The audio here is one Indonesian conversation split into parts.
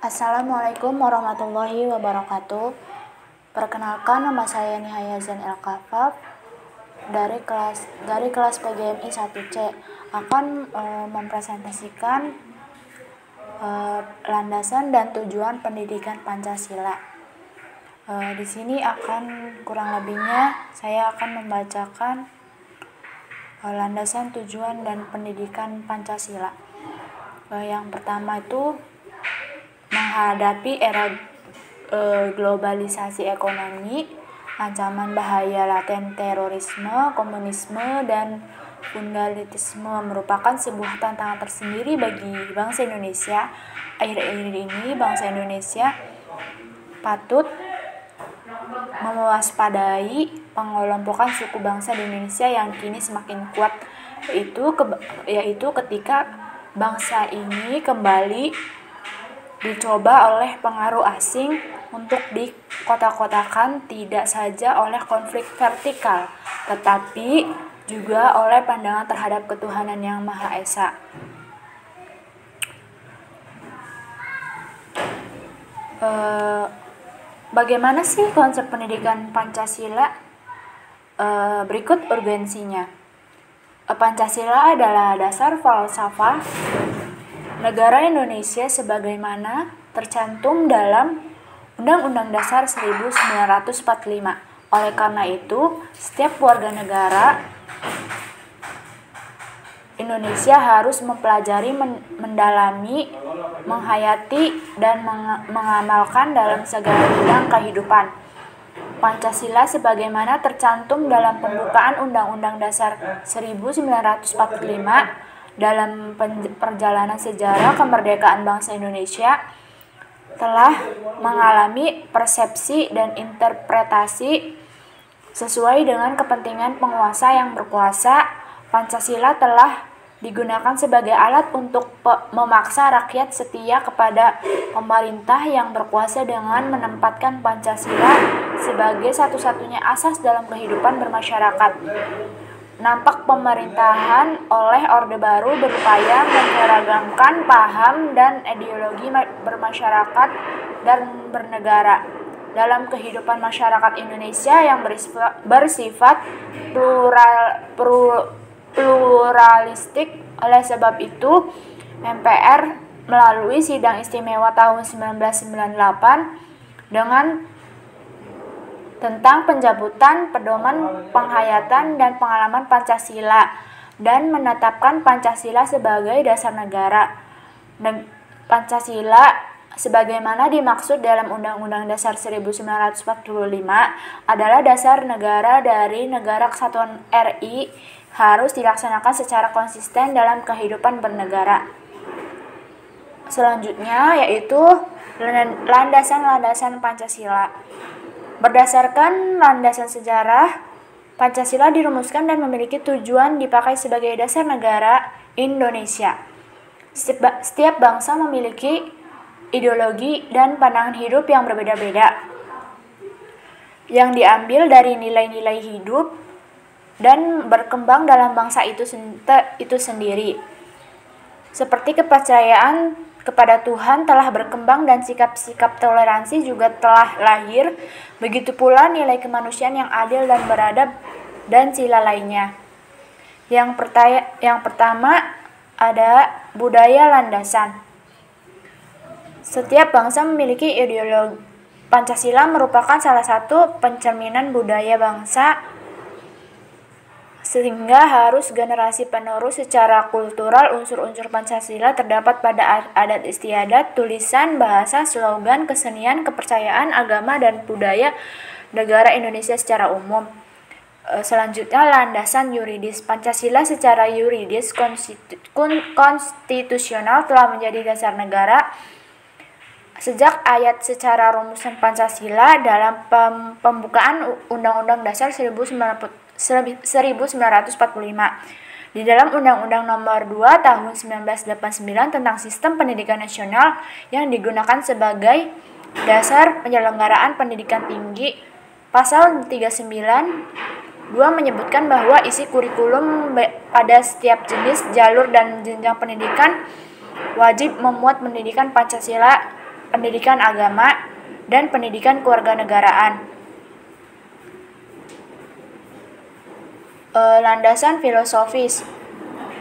Assalamualaikum warahmatullahi wabarakatuh. Perkenalkan, nama saya Nihaya Zain El-Kafaf dari kelas PGMI 1C akan mempresentasikan landasan dan tujuan pendidikan Pancasila. Di sini akan kurang lebihnya saya akan membacakan landasan tujuan dan pendidikan Pancasila. Yang pertama itu menghadapi era globalisasi ekonomi, ancaman bahaya laten terorisme, komunisme, dan fundamentalisme merupakan sebuah tantangan tersendiri bagi bangsa Indonesia. Akhir-akhir ini bangsa Indonesia patut mewaspadai pengelompokan suku bangsa di Indonesia yang kini semakin kuat, yaitu ketika bangsa ini kembali dicoba oleh pengaruh asing untuk dikotak-kotakan tidak saja oleh konflik vertikal, tetapi juga oleh pandangan terhadap ketuhanan yang Maha Esa. Bagaimana sih konsep pendidikan Pancasila? Berikut urgensinya. Pancasila adalah dasar falsafah negara Indonesia sebagaimana tercantum dalam Undang-Undang Dasar 1945. Oleh karena itu, setiap warga negara Indonesia harus mempelajari, mendalami, menghayati, dan mengamalkan dalam segala bidang kehidupan Pancasila sebagaimana tercantum dalam pembukaan Undang-Undang Dasar 1945. Dalam perjalanan sejarah kemerdekaan bangsa Indonesia telah mengalami persepsi dan interpretasi sesuai dengan kepentingan penguasa yang berkuasa. Pancasila telah digunakan sebagai alat untuk memaksa rakyat setia kepada pemerintah yang berkuasa dengan menempatkan Pancasila sebagai satu-satunya asas dalam kehidupan bermasyarakat. Nampak pemerintahan oleh Orde Baru berupaya menyeragamkan paham dan ideologi bermasyarakat dan bernegara dalam kehidupan masyarakat Indonesia yang bersifat pluralistik. Oleh sebab itu, MPR melalui Sidang Istimewa tahun 1998 tentang pencabutan pedoman penghayatan dan pengalaman Pancasila dan menetapkan Pancasila sebagai dasar negara. Pancasila sebagaimana dimaksud dalam Undang-Undang Dasar 1945 adalah dasar negara dari Negara Kesatuan RI, harus dilaksanakan secara konsisten dalam kehidupan bernegara. Selanjutnya yaitu landasan-landasan Pancasila. Berdasarkan landasan sejarah, Pancasila dirumuskan dan memiliki tujuan dipakai sebagai dasar negara Indonesia. Setiap bangsa memiliki ideologi dan pandangan hidup yang berbeda-beda, yang diambil dari nilai-nilai hidup dan berkembang dalam bangsa itu sendiri. Seperti kepercayaan kepada Tuhan telah berkembang dan sikap-sikap toleransi juga telah lahir, begitu pula nilai kemanusiaan yang adil dan beradab dan sila lainnya. Yang pertama ada budaya landasan. Setiap bangsa memiliki ideologi. Pancasila merupakan salah satu pencerminan budaya bangsa, sehingga harus generasi penerus secara kultural. Unsur-unsur Pancasila terdapat pada adat istiadat, tulisan, bahasa, slogan, kesenian, kepercayaan, agama, dan budaya negara Indonesia secara umum. Selanjutnya landasan yuridis. Pancasila secara yuridis konstitusional telah menjadi dasar negara sejak ayat secara rumusan Pancasila dalam pembukaan Undang-Undang Dasar 1945. Di dalam Undang-Undang Nomor 2 Tahun 1989 tentang Sistem Pendidikan Nasional yang digunakan sebagai dasar penyelenggaraan pendidikan tinggi, Pasal 39(2) menyebutkan bahwa isi kurikulum pada setiap jenis, jalur, dan jenjang pendidikan wajib memuat pendidikan Pancasila pendidikan agama, dan pendidikan kewarganegaraan. Landasan filosofis.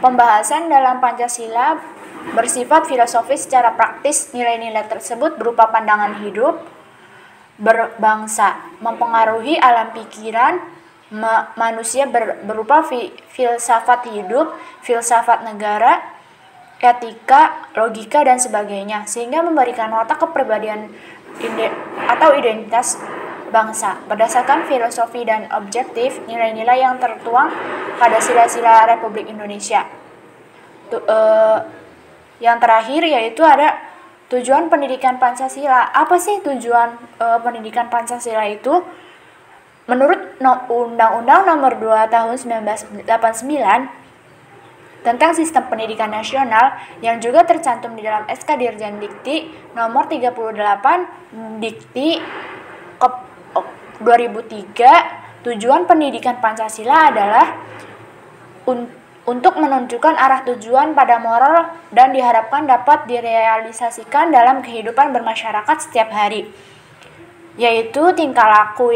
Pembahasan dalam Pancasila bersifat filosofis secara praktis. Nilai-nilai tersebut berupa pandangan hidup berbangsa, mempengaruhi alam pikiran manusia berupa filsafat hidup, filsafat negara, etika, logika, dan sebagainya, sehingga memberikan watak kepribadian atau identitas bangsa. Berdasarkan filosofi dan objektif, nilai-nilai yang tertuang pada sila-sila Republik Indonesia. Yang terakhir yaitu ada tujuan pendidikan Pancasila. Apa sih tujuan pendidikan Pancasila itu? Menurut Undang-Undang Nomor 2 Tahun 1989 tentang Sistem Pendidikan Nasional yang juga tercantum di dalam SK Dirjen Dikti Nomor 38 Dikti 2003, tujuan pendidikan Pancasila adalah untuk menunjukkan arah tujuan pada moral dan diharapkan dapat direalisasikan dalam kehidupan bermasyarakat setiap hari, yaitu tingkah laku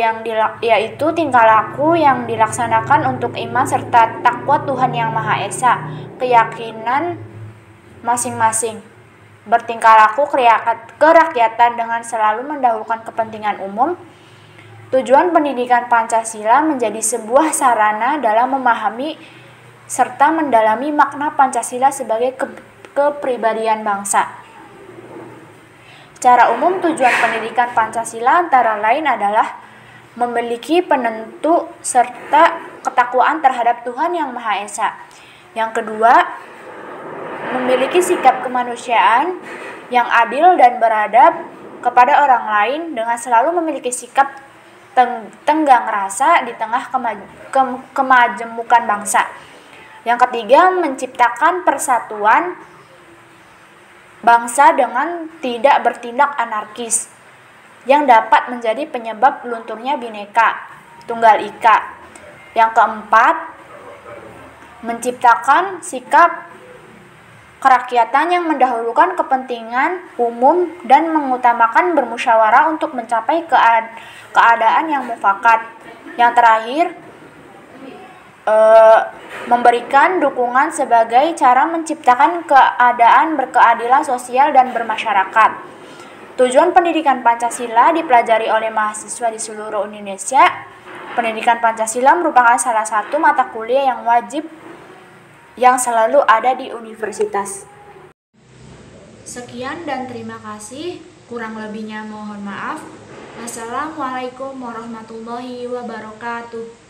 yang dilaksanakan untuk iman serta takwa Tuhan Yang Maha Esa, keyakinan masing-masing, bertingkah laku kerakyatan dengan selalu mendahulukan kepentingan umum. Tujuan pendidikan Pancasila menjadi sebuah sarana dalam memahami serta mendalami makna Pancasila sebagai kepribadian bangsa. Secara umum, tujuan pendidikan Pancasila antara lain adalah memiliki penentu serta ketakwaan terhadap Tuhan Yang Maha Esa. Yang kedua, memiliki sikap kemanusiaan yang adil dan beradab kepada orang lain dengan selalu memiliki sikap tenggang rasa di tengah kemajemukan bangsa. Yang ketiga, menciptakan persatuan bangsa dengan tidak bertindak anarkis yang dapat menjadi penyebab lunturnya Bhinneka Tunggal Ika. Yang keempat, menciptakan sikap kerakyatan yang mendahulukan kepentingan umum dan mengutamakan bermusyawarah untuk mencapai keadaan yang mufakat. Yang terakhir, memberikan dukungan sebagai cara menciptakan keadaan berkeadilan sosial dan bermasyarakat. Tujuan pendidikan Pancasila dipelajari oleh mahasiswa di seluruh Indonesia. Pendidikan Pancasila merupakan salah satu mata kuliah yang wajib yang selalu ada di universitas. Sekian dan terima kasih. Kurang lebihnya mohon maaf. Wassalamualaikum warahmatullahi wabarakatuh.